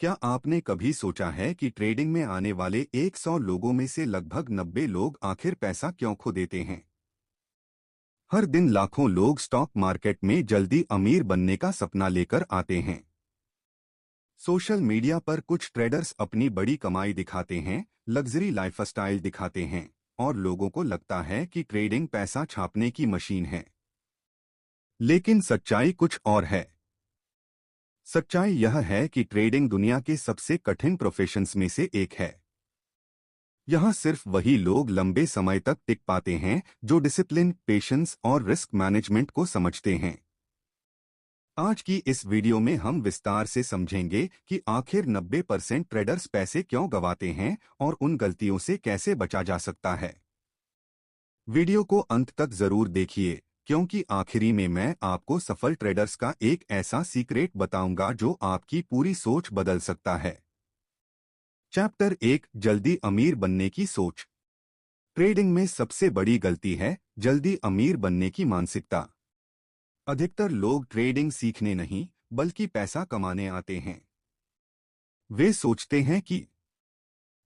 क्या आपने कभी सोचा है कि ट्रेडिंग में आने वाले 100 लोगों में से लगभग 90 लोग आखिर पैसा क्यों खो देते हैं? हर दिन लाखों लोग स्टॉक मार्केट में जल्दी अमीर बनने का सपना लेकर आते हैं। सोशल मीडिया पर कुछ ट्रेडर्स अपनी बड़ी कमाई दिखाते हैं, लग्जरी लाइफस्टाइल दिखाते हैं और लोगों को लगता है कि ट्रेडिंग पैसा छापने की मशीन है। लेकिन सच्चाई कुछ और है। सच्चाई यह है कि ट्रेडिंग दुनिया के सबसे कठिन प्रोफेशंस में से एक है। यहाँ सिर्फ वही लोग लंबे समय तक टिक पाते हैं जो डिसिप्लिन, पेशेंस और रिस्क मैनेजमेंट को समझते हैं। आज की इस वीडियो में हम विस्तार से समझेंगे कि आखिर 90% ट्रेडर्स पैसे क्यों गंवाते हैं और उन गलतियों से कैसे बचा जा सकता है। वीडियो को अंत तक जरूर देखिए, क्योंकि आखिरी में मैं आपको सफल ट्रेडर्स का एक ऐसा सीक्रेट बताऊंगा जो आपकी पूरी सोच बदल सकता है। चैप्टर 1, जल्दी अमीर बनने की सोच। ट्रेडिंग में सबसे बड़ी गलती है जल्दी अमीर बनने की मानसिकता। अधिकतर लोग ट्रेडिंग सीखने नहीं बल्कि पैसा कमाने आते हैं। वे सोचते हैं कि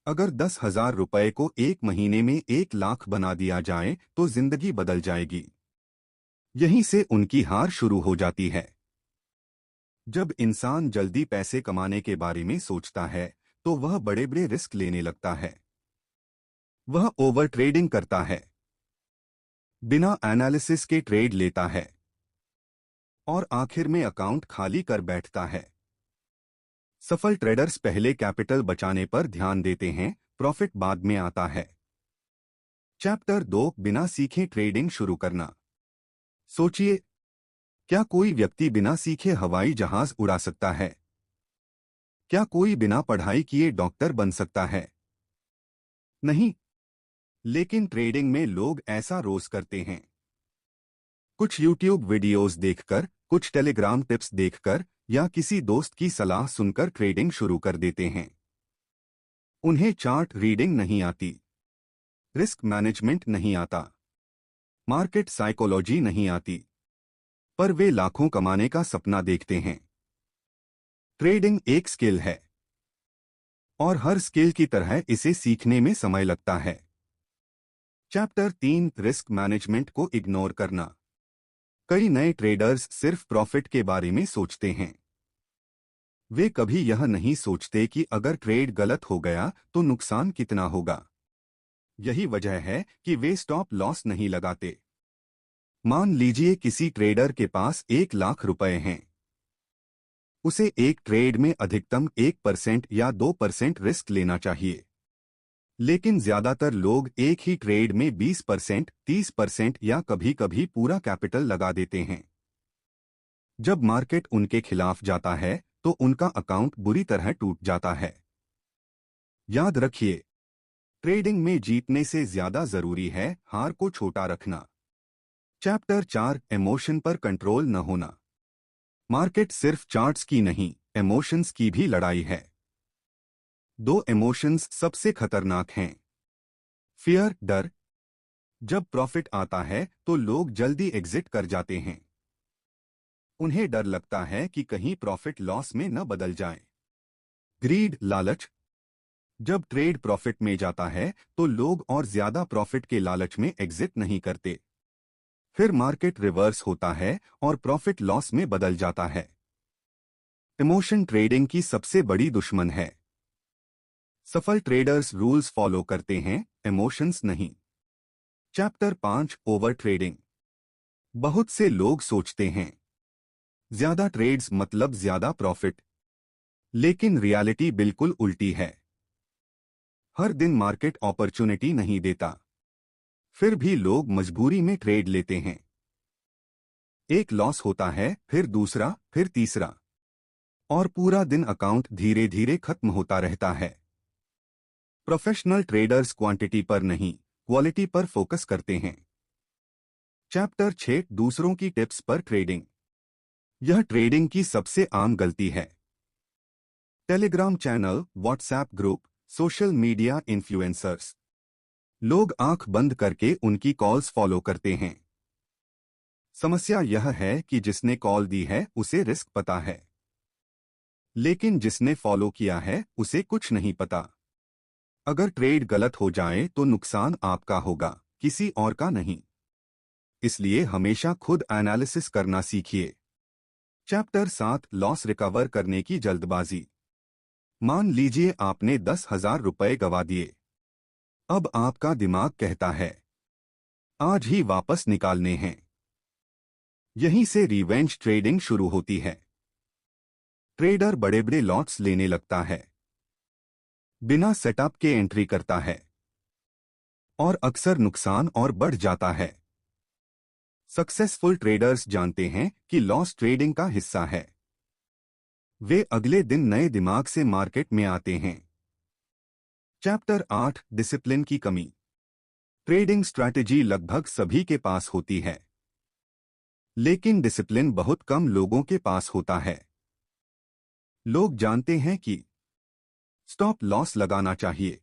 अगर 10,000 रुपए को एक महीने में 1 लाख बना दिया जाए तो जिंदगी बदल जाएगी। यहीं से उनकी हार शुरू हो जाती है। जब इंसान जल्दी पैसे कमाने के बारे में सोचता है तो वह बड़े बड़े रिस्क लेने लगता है। वह ओवर ट्रेडिंग करता है, बिना एनालिसिस के ट्रेड लेता है और आखिर में अकाउंट खाली कर बैठता है। सफल ट्रेडर्स पहले कैपिटल बचाने पर ध्यान देते हैं, प्रॉफिट बाद में आता है। चैप्टर 2, बिना सीखे ट्रेडिंग शुरू करना। सोचिए, क्या कोई व्यक्ति बिना सीखे हवाई जहाज उड़ा सकता है? क्या कोई बिना पढ़ाई किए डॉक्टर बन सकता है? नहीं। लेकिन ट्रेडिंग में लोग ऐसा रोज करते हैं। कुछ यूट्यूब वीडियोस देखकर, कुछ टेलीग्राम टिप्स देखकर या किसी दोस्त की सलाह सुनकर ट्रेडिंग शुरू कर देते हैं। उन्हें चार्ट रीडिंग नहीं आती, रिस्क मैनेजमेंट नहीं आता, मार्केट साइकोलॉजी नहीं आती, पर वे लाखों कमाने का सपना देखते हैं। ट्रेडिंग एक स्किल है और हर स्किल की तरह इसे सीखने में समय लगता है। चैप्टर 3, रिस्क मैनेजमेंट को इग्नोर करना। कई नए ट्रेडर्स सिर्फ प्रॉफिट के बारे में सोचते हैं। वे कभी यह नहीं सोचते कि अगर ट्रेड गलत हो गया तो नुकसान कितना होगा। यही वजह है कि वे स्टॉप लॉस नहीं लगाते। मान लीजिए किसी ट्रेडर के पास 1 लाख रुपए हैं। उसे एक ट्रेड में अधिकतम 1% या 2% रिस्क लेना चाहिए। लेकिन ज्यादातर लोग एक ही ट्रेड में 20%, 30% या कभी-कभी पूरा कैपिटल लगा देते हैं। जब मार्केट उनके खिलाफ जाता है तो उनका अकाउंट बुरी तरह टूट जाता है। याद रखिए, ट्रेडिंग में जीतने से ज्यादा जरूरी है हार को छोटा रखना। चैप्टर 4, इमोशन पर कंट्रोल न होना। मार्केट सिर्फ चार्ट्स की नहीं, इमोशंस की भी लड़ाई है। दो इमोशंस सबसे खतरनाक हैं। फियर, डर। जब प्रॉफिट आता है तो लोग जल्दी एग्जिट कर जाते हैं। उन्हें डर लगता है कि कहीं प्रॉफिट लॉस में न बदल जाए। ग्रीड, लालच। जब ट्रेड प्रॉफिट में जाता है तो लोग और ज्यादा प्रॉफिट के लालच में एग्जिट नहीं करते। फिर मार्केट रिवर्स होता है और प्रॉफिट लॉस में बदल जाता है। इमोशन ट्रेडिंग की सबसे बड़ी दुश्मन है। सफल ट्रेडर्स रूल्स फॉलो करते हैं, इमोशंस नहीं। Chapter 5, over trading. बहुत से लोग सोचते हैं ज्यादा ट्रेड्स मतलब ज्यादा प्रॉफिट, लेकिन रियलिटी बिल्कुल उल्टी है। हर दिन मार्केट अपॉर्चुनिटी नहीं देता, फिर भी लोग मजबूरी में ट्रेड लेते हैं। एक लॉस होता है, फिर दूसरा, फिर तीसरा, और पूरा दिन अकाउंट धीरे धीरे खत्म होता रहता है। प्रोफेशनल ट्रेडर्स क्वांटिटी पर नहीं, क्वालिटी पर फोकस करते हैं। चैप्टर 6, दूसरों की टिप्स पर ट्रेडिंग। यह ट्रेडिंग की सबसे आम गलती है। Telegram channel, WhatsApp group, social media influencers. लोग आंख बंद करके उनकी कॉल्स फॉलो करते हैं। समस्या यह है कि जिसने कॉल दी है उसे रिस्क पता है, लेकिन जिसने फॉलो किया है उसे कुछ नहीं पता। अगर ट्रेड गलत हो जाए तो नुकसान आपका होगा, किसी और का नहीं। इसलिए हमेशा खुद एनालिसिस करना सीखिए। चैप्टर 7, लॉस रिकवर करने की जल्दबाजी। मान लीजिए आपने 10,000 रुपए गवा दिए। अब आपका दिमाग कहता है आज ही वापस निकालने हैं। यहीं से रिवेंज ट्रेडिंग शुरू होती है। ट्रेडर बड़े बड़े लॉट्स लेने लगता है, बिना सेटअप के एंट्री करता है और अक्सर नुकसान और बढ़ जाता है। सक्सेसफुल ट्रेडर्स जानते हैं कि लॉस ट्रेडिंग का हिस्सा है। वे अगले दिन नए दिमाग से मार्केट में आते हैं। चैप्टर 8, डिसिप्लिन की कमी। ट्रेडिंग स्ट्रैटेजी लगभग सभी के पास होती है, लेकिन डिसिप्लिन बहुत कम लोगों के पास होता है। लोग जानते हैं कि स्टॉप लॉस लगाना चाहिए,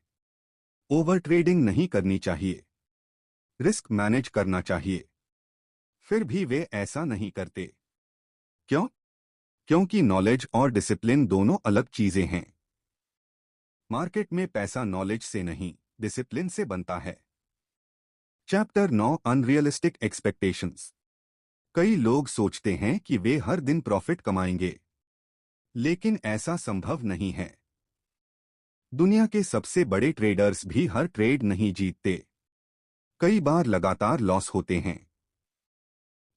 ओवर ट्रेडिंग नहीं करनी चाहिए, रिस्क मैनेज करना चाहिए, फिर भी वे ऐसा नहीं करते। क्यों? क्योंकि नॉलेज और डिसिप्लिन दोनों अलग चीजें हैं। मार्केट में पैसा नॉलेज से नहीं, डिसिप्लिन से बनता है। Chapter 9, unrealistic expectations. कई लोग सोचते हैं कि वे हर दिन प्रॉफिट कमाएंगे, लेकिन ऐसा संभव नहीं है। दुनिया के सबसे बड़े ट्रेडर्स भी हर ट्रेड नहीं जीतते। कई बार लगातार लॉस होते हैं,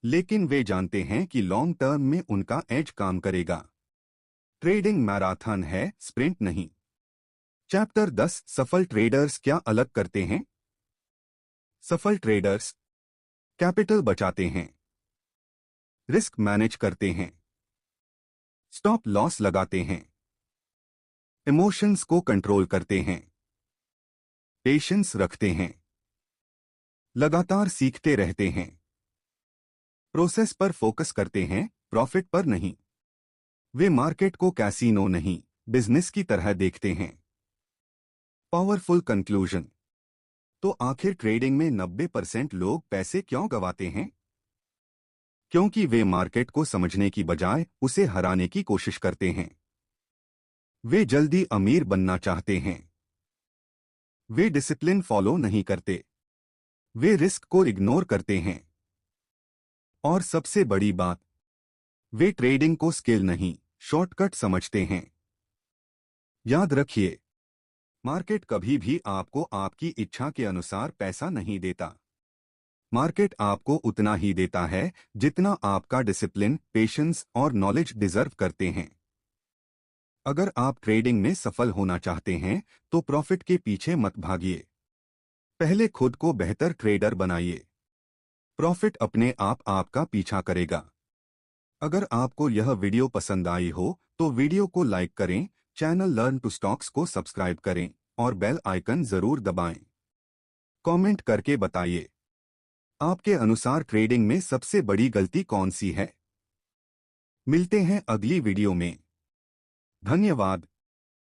लेकिन वे जानते हैं कि लॉन्ग टर्म में उनका एज काम करेगा। ट्रेडिंग मैराथन है, स्प्रिंट नहीं। चैप्टर 10, सफल ट्रेडर्स क्या अलग करते हैं। सफल ट्रेडर्स कैपिटल बचाते हैं, रिस्क मैनेज करते हैं, स्टॉप लॉस लगाते हैं, इमोशंस को कंट्रोल करते हैं, पेशेंस रखते हैं, लगातार सीखते रहते हैं, प्रोसेस पर फोकस करते हैं, प्रॉफिट पर नहीं। वे मार्केट को कैसीनो नहीं, बिजनेस की तरह देखते हैं। Powerful conclusion. तो आखिर ट्रेडिंग में 90% लोग पैसे क्यों गवाते हैं? क्योंकि वे मार्केट को समझने की बजाय उसे हराने की कोशिश करते हैं। वे जल्दी अमीर बनना चाहते हैं। वे डिसिप्लिन फॉलो नहीं करते। वे रिस्क को इग्नोर करते हैं। और सबसे बड़ी बात, वे ट्रेडिंग को स्किल नहीं, शॉर्टकट समझते हैं। याद रखिए, मार्केट कभी भी आपको आपकी इच्छा के अनुसार पैसा नहीं देता। मार्केट आपको उतना ही देता है जितना आपका डिसिप्लिन, पेशेंस और नॉलेज डिजर्व करते हैं। अगर आप ट्रेडिंग में सफल होना चाहते हैं तो प्रॉफिट के पीछे मत भागिए। पहले खुद को बेहतर ट्रेडर बनाइए। प्रॉफिट अपने आप आपका पीछा करेगा। अगर आपको यह वीडियो पसंद आई हो तो वीडियो को लाइक करें, चैनल लर्न टू स्टॉक्स को सब्सक्राइब करें और बेल आइकन जरूर दबाएं। कमेंट करके बताइए, आपके अनुसार ट्रेडिंग में सबसे बड़ी गलती कौन सी है? मिलते हैं अगली वीडियो में। धन्यवाद।